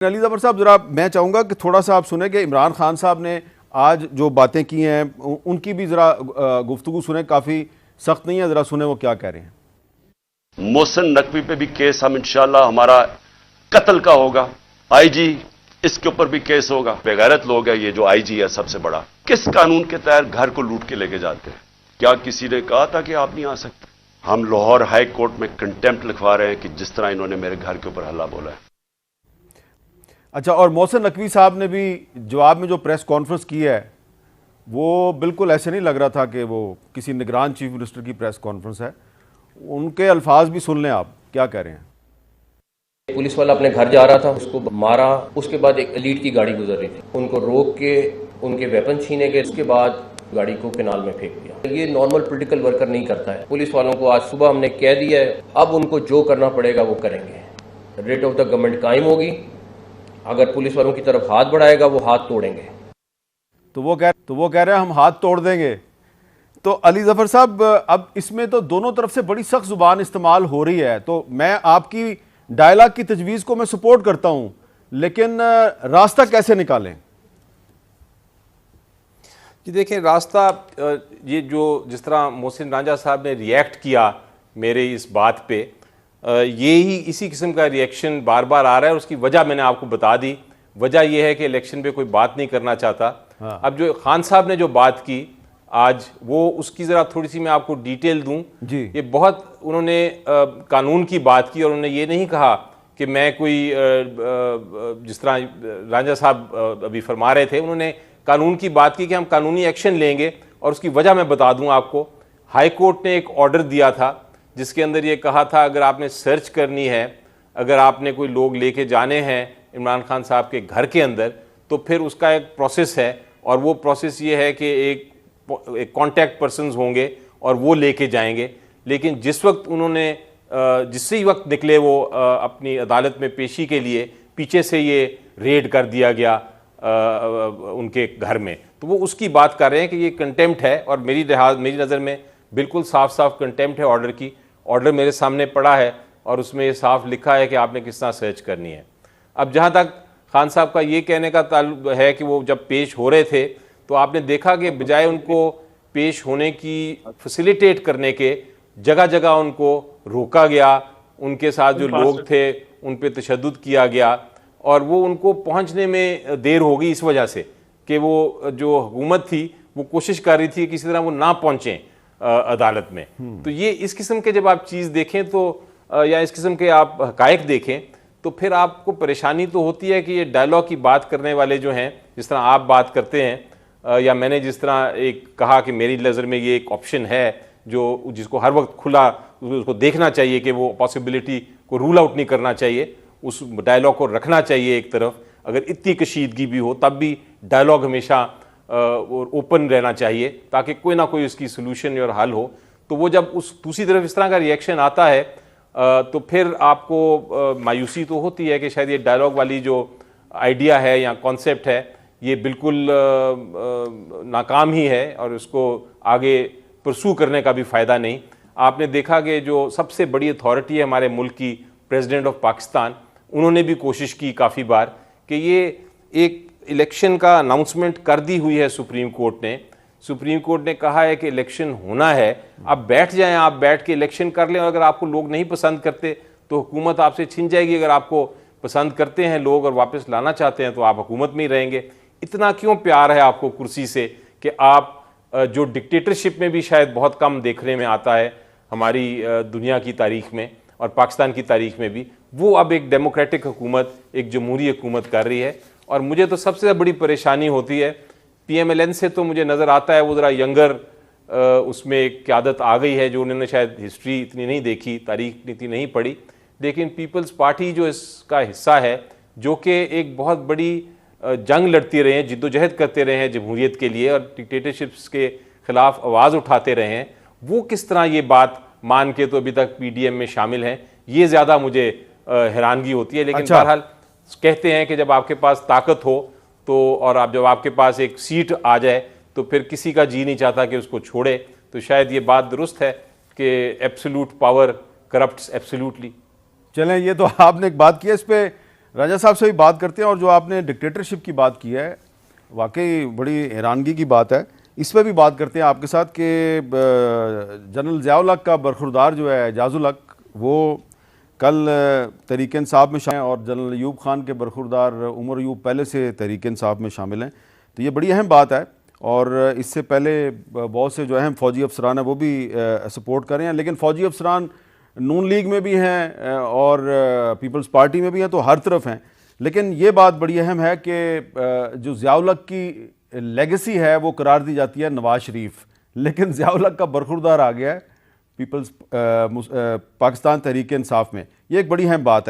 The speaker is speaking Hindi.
अली ज़फ़र साहब, ज़रा मैं चाहूँगा कि थोड़ा सा आप सुने कि इमरान खान साहब ने आज जो बातें की हैं उनकी भी ज़रा गुफ्तगू सुने, काफ़ी सख्त नहीं है, ज़रा सुने वो क्या कह रहे हैं। मोहसिन नकवी पे भी केस हम इंशाल्लाह हमारा कत्ल का होगा। आईजी इसके ऊपर भी केस होगा। बेगैरत लोग है ये जो आईजी है सबसे बड़ा। किस कानून के तहत घर को लूट के लेके जाते हैं? क्या किसी ने कहा था कि आप नहीं आ सकते? हम लाहौर हाई कोर्ट में कंटेम्प्ट लिखवा रहे हैं कि जिस तरह इन्होंने मेरे घर के ऊपर हल्ला बोला है। अच्छा, और मोहसिन नकवी साहब ने भी जवाब में जो प्रेस कॉन्फ्रेंस की है वो बिल्कुल ऐसे नहीं लग रहा था कि वो किसी निगरान चीफ मिनिस्टर की प्रेस कॉन्फ्रेंस है। उनके अल्फाज भी सुन लें, आप क्या कह रहे हैं। पुलिस वाला अपने घर जा रहा था, उसको मारा। उसके बाद एक एलीट की गाड़ी गुजर रही थी, उनको रोक के उनके वेपन छीने गए। उसके बाद गाड़ी को कैनाल में फेंक दिया। ये नॉर्मल पॉलिटिकल वर्कर नहीं करता है। पुलिस वालों को आज सुबह हमने कह दिया है, अब उनको जो करना पड़ेगा वो करेंगे। रेट ऑफ द गवर्नमेंट कायम होगी। अगर पुलिस वालों की तरफ हाथ बढ़ाएगा वो हाथ तोड़ेंगे। तो वो कह रहे हैं हम हाथ तोड़ देंगे। तो अली ज़फ़र साहब, अब इसमें तो दोनों तरफ से बड़ी सख्त जुबान इस्तेमाल हो रही है, तो मैं आपकी डायलॉग की तजवीज़ को मैं सपोर्ट करता हूं, लेकिन रास्ता कैसे निकालें। जी देखिए, रास्ता ये जो जिस तरह मोहसिन रांझा साहब ने रिएक्ट किया मेरे इस बात पे, ये ही इसी किस्म का रिएक्शन बार बार आ रहा है। और उसकी वजह मैंने आपको बता दी। वजह यह है कि इलेक्शन पे कोई बात नहीं करना चाहता। हाँ। अब जो खान साहब ने जो बात की आज, वो उसकी ज़रा थोड़ी सी मैं आपको डिटेल दूं जी। ये बहुत उन्होंने कानून की बात की और उन्होंने ये नहीं कहा कि मैं कोई जिस तरह रांझा साहब अभी फरमा रहे थे, उन्होंने कानून की बात की कि हम कानूनी एक्शन लेंगे। और उसकी वजह मैं बता दूं आपको। हाई कोर्ट ने एक ऑर्डर दिया था जिसके अंदर ये कहा था अगर आपने सर्च करनी है, अगर आपने कोई लोग लेके जाने हैं इमरान खान साहब के घर के अंदर, तो फिर उसका एक प्रोसेस है। और वो प्रोसेस ये है कि एक कॉन्टैक्ट पर्सन्स होंगे और वो लेके जाएंगे। लेकिन जिस वक्त उन्होंने जिस वक्त निकले वो अपनी अदालत में पेशी के लिए, पीछे से ये रेड कर दिया गया उनके घर में। तो वो उसकी बात कर रहे हैं कि ये कंटेम्प्ट है। और मेरी नज़र में बिल्कुल साफ साफ कंटेम्प्ट है ऑर्डर की। ऑर्डर मेरे सामने पड़ा है और उसमें ये साफ लिखा है कि आपने किस तरह सर्च करनी है। अब जहाँ तक खान साहब का ये कहने का ताल्लुक है कि वो जब पेश हो रहे थे तो आपने देखा कि बजाय उनको पेश होने की फैसिलिटेट करने के, जगह जगह उनको रोका गया। उनके साथ जो लोग थे उन पे तशद्दुद किया गया और वो उनको पहुंचने में देर हो गई इस वजह से कि वो जो हुकूमत थी वो कोशिश कर रही थी कि किसी तरह वो ना पहुंचें अदालत में। तो ये इस किस्म के जब आप चीज़ देखें तो या इस किस्म के आप हकायक देखें तो फिर आपको परेशानी तो होती है कि ये डायलॉग की बात करने वाले जो हैं, जिस तरह आप बात करते हैं या मैंने जिस तरह एक कहा कि मेरी नज़र में ये एक ऑप्शन है जो जिसको हर वक्त खुला उसको देखना चाहिए कि वो पॉसिबिलिटी को रूल आउट नहीं करना चाहिए, उस डायलॉग को रखना चाहिए एक तरफ। अगर इतनी कशीदगी भी हो तब भी डायलॉग हमेशा ओपन रहना चाहिए ताकि कोई ना कोई उसकी सोल्यूशन और हल हो। तो वो जब उस दूसरी तरफ इस तरह का रिएक्शन आता है तो फिर आपको मायूसी तो होती है कि शायद ये डायलॉग वाली जो आइडिया है या कॉन्सेप्ट है ये बिल्कुल नाकाम ही है और उसको आगे परसू करने का भी फ़ायदा नहीं। आपने देखा कि जो सबसे बड़ी अथॉरिटी है हमारे मुल्क की, प्रेसिडेंट ऑफ पाकिस्तान, उन्होंने भी कोशिश की काफ़ी बार कि ये एक इलेक्शन का अनाउंसमेंट कर दी हुई है सुप्रीम कोर्ट ने। सुप्रीम कोर्ट ने कहा है कि इलेक्शन होना है, आप बैठ जाएं, आप बैठ के इलेक्शन कर लें। और अगर आपको लोग नहीं पसंद करते तो हुकूमत आपसे छिन जाएगी। अगर आपको पसंद करते हैं लोग और वापस लाना चाहते हैं तो आप हुकूमत में ही रहेंगे। इतना क्यों प्यार है आपको कुर्सी से कि आप जो डिक्टेटरशिप में भी शायद बहुत कम देखने में आता है हमारी दुनिया की तारीख में और पाकिस्तान की तारीख में भी, वो अब एक डेमोक्रेटिक हुकूमत, एक जमहूरी हुकूमत कर रही है। और मुझे तो सबसे बड़ी परेशानी होती है PMLN से, तो मुझे नज़र आता है वो ज़रा यंगर उसमें एक क़यादत आ गई है जो उन्होंने शायद हिस्ट्री इतनी नहीं देखी, तारीख इतनी नहीं पढ़ी। लेकिन पीपल्स पार्टी जो इसका हिस्सा है, जो कि एक बहुत बड़ी जंग लड़ती रहे हैं, जिद्दोजहद करते रहे हैं जमहूरियत के लिए और डिक्टेटरशिप्स के ख़िलाफ़ आवाज़ उठाते रहे हैं, वो किस तरह ये बात मान के तो अभी तक PDM में शामिल हैं, ये ज़्यादा मुझे हैरानगी होती है। लेकिन बहरहाल कहते हैं कि जब आपके पास ताकत हो तो और आप जब आपके पास एक सीट आ जाए तो फिर किसी का जी नहीं चाहता कि उसको छोड़े। तो शायद ये बात दुरुस्त है कि एब्सोल्यूट पावर करप्ट्स एब्सोल्यूटली। चलें, ये तो आपने एक बात की है, इस पर राजा साहब से भी बात करते हैं। और जो आपने डिक्टेटरशिप की बात की है, वाकई बड़ी हैरानगी की बात है। इस पर भी बात करते हैं आपके साथ कि जनरल ज़िया-उल हक का बरखुरदार जो है एजाज़ुल हक, वो कल तहरीक इंसाफ में शामिल हैं और जनरल अयूब खान के बरखुरदार उमर अयूब पहले से तहरीक इंसाफ में शामिल हैं। तो ये बड़ी अहम बात है और इससे पहले बहुत से जो अहम फ़ौजी अफसरान हैं वो भी सपोर्ट कर रहे हैं। लेकिन फ़ौजी अफसरान नून लीग में भी हैं और पीपल्स पार्टी में भी हैं, तो हर तरफ हैं। लेकिन ये बात बड़ी अहम है कि जो ज़िया-उल हक की लेगेसी है वो करार दी जाती है नवाज शरीफ, लेकिन ज़िया-उल हक का बरखुरदार आ गया है पीपल्स पाकिस्तान तहरीक इंसाफ में। ये एक बड़ी अहम बात है।